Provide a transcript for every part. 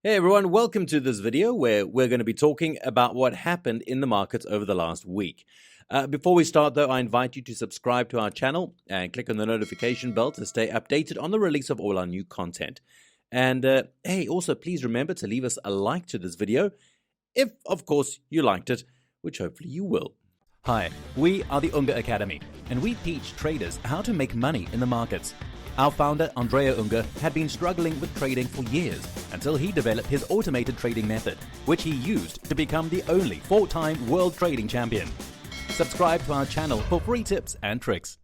Hey everyone, welcome to this video where we're going to be talking about what happened in the markets over the last week. Before we start though, I invite you to subscribe to our channel and click on the notification bell to stay updated on the release of all our new content. And hey, also please remember to leave us a like to this video if, of course, you liked it, which hopefully you will. Hi, we are the Unger Academy, and we teach traders how to make money in the markets. Our founder, Andrea Unger, had been struggling with trading for years until he developed his automated trading method, which he used to become the only 4-time world trading champion. Subscribe to our channel for free tips and tricks.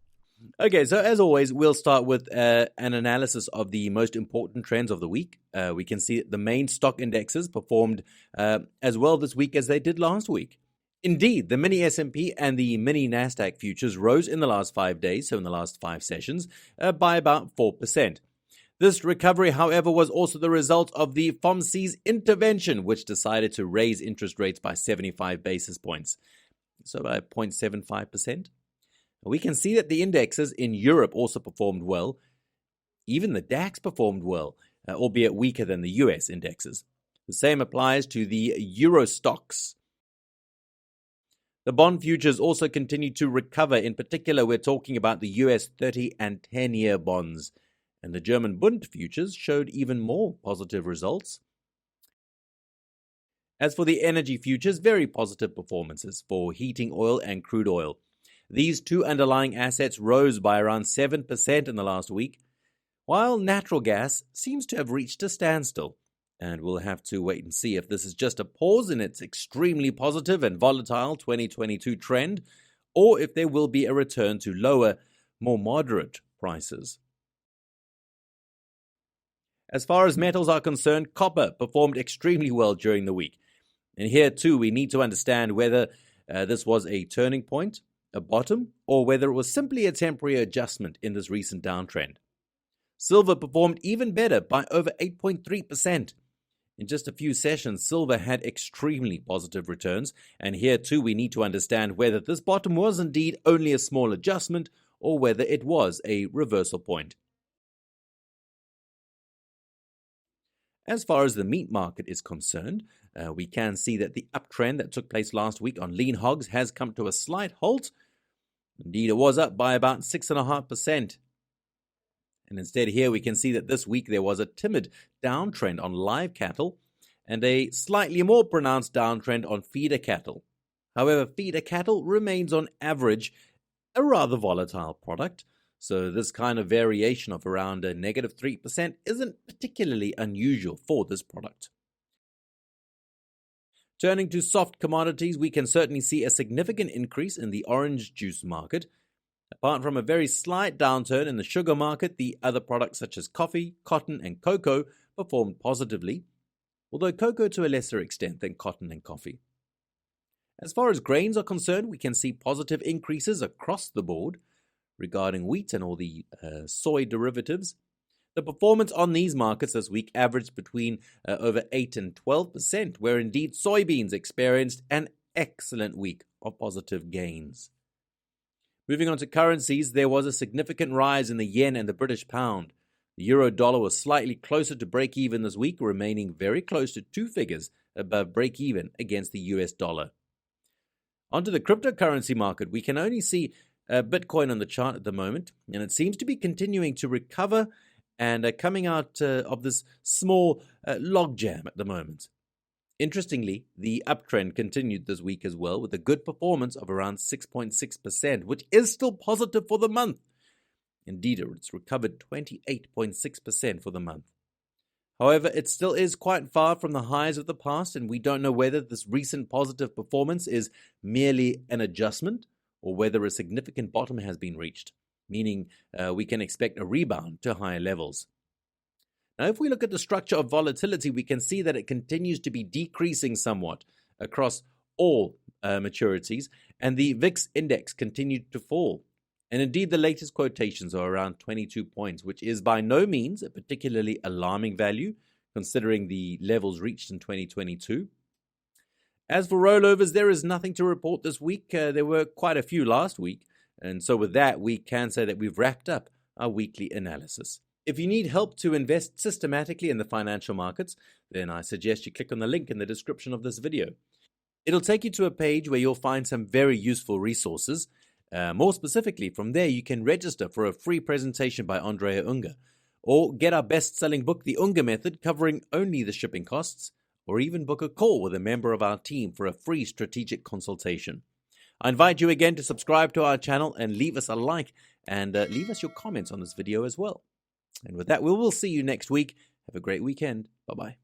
Okay, so as always, we'll start with an analysis of the most important trends of the week. We can see that the main stock indexes performed as well this week as they did last week. Indeed, the mini S&P and the mini Nasdaq futures rose in the last 5 days, so in the last 5 sessions, by about 4%. This recovery, however, was also the result of the FOMC's intervention, which decided to raise interest rates by 75 basis points, so by 0.75%. We can see that the indexes in Europe also performed well. Even the DAX performed well, albeit weaker than the US indexes. The same applies to the Euro stocks. The bond futures also continue to recover. In particular, we're talking about the US 30 and 10-year bonds. And the German Bund futures showed even more positive results. As for the energy futures, very positive performances for heating oil and crude oil. These two underlying assets rose by around 7% in the last week, while natural gas seems to have reached a standstill. And we'll have to wait and see if this is just a pause in its extremely positive and volatile 2022 trend, or if there will be a return to lower, more moderate prices. As far as metals are concerned, copper performed extremely well during the week. And here too, we need to understand whether this was a turning point, a bottom, or whether it was simply a temporary adjustment in this recent downtrend. Silver performed even better by over 8.3%. In just a few sessions, silver had extremely positive returns, and here too we need to understand whether this bottom was indeed only a small adjustment or whether it was a reversal point. As far as the meat market is concerned, we can see that the uptrend that took place last week on lean hogs has come to a slight halt. Indeed, it was up by about 6.5%. And instead here we can see that this week there was a timid downtrend on live cattle and a slightly more pronounced downtrend on feeder cattle. However, feeder cattle remains on average a rather volatile product, so this kind of variation of around a negative 3% isn't particularly unusual for this product. Turning to soft commodities, we can certainly see a significant increase in the orange juice market. Apart from a very slight downturn in the sugar market, the other products such as coffee, cotton, and cocoa performed positively, although cocoa to a lesser extent than cotton and coffee. As far as grains are concerned, we can see positive increases across the board regarding wheat and all the soy derivatives. The performance on these markets this week averaged between over 8 and 12%, where indeed soybeans experienced an excellent week of positive gains. Moving on to currencies, there was a significant rise in the yen and the British pound. The euro dollar was slightly closer to break-even this week, remaining very close to 2 figures above break-even against the US dollar. Onto the cryptocurrency market, we can only see Bitcoin on the chart at the moment, and it seems to be continuing to recover and coming out of this small logjam at the moment. Interestingly, the uptrend continued this week as well, with a good performance of around 6.6%, which is still positive for the month. Indeed, it's recovered 28.6% for the month. However, it still is quite far from the highs of the past, and we don't know whether this recent positive performance is merely an adjustment or whether a significant bottom has been reached, meaning we can expect a rebound to higher levels. Now, if we look at the structure of volatility, we can see that it continues to be decreasing somewhat across all maturities, and the VIX index continued to fall. And indeed, the latest quotations are around 22 points, which is by no means a particularly alarming value, considering the levels reached in 2022. As for rollovers, there is nothing to report this week. There were quite a few last week, and so with that, we can say that we've wrapped up our weekly analysis. If you need help to invest systematically in the financial markets, then I suggest you click on the link in the description of this video. It'll take you to a page where you'll find some very useful resources. More specifically, from there you can register for a free presentation by Andrea Unger, or get our best-selling book, The Unger Method, covering only the shipping costs, or even book a call with a member of our team for a free strategic consultation. I invite you again to subscribe to our channel and leave us a like, and leave us your comments on this video as well. And with that, we will see you next week. Have a great weekend. Bye-bye.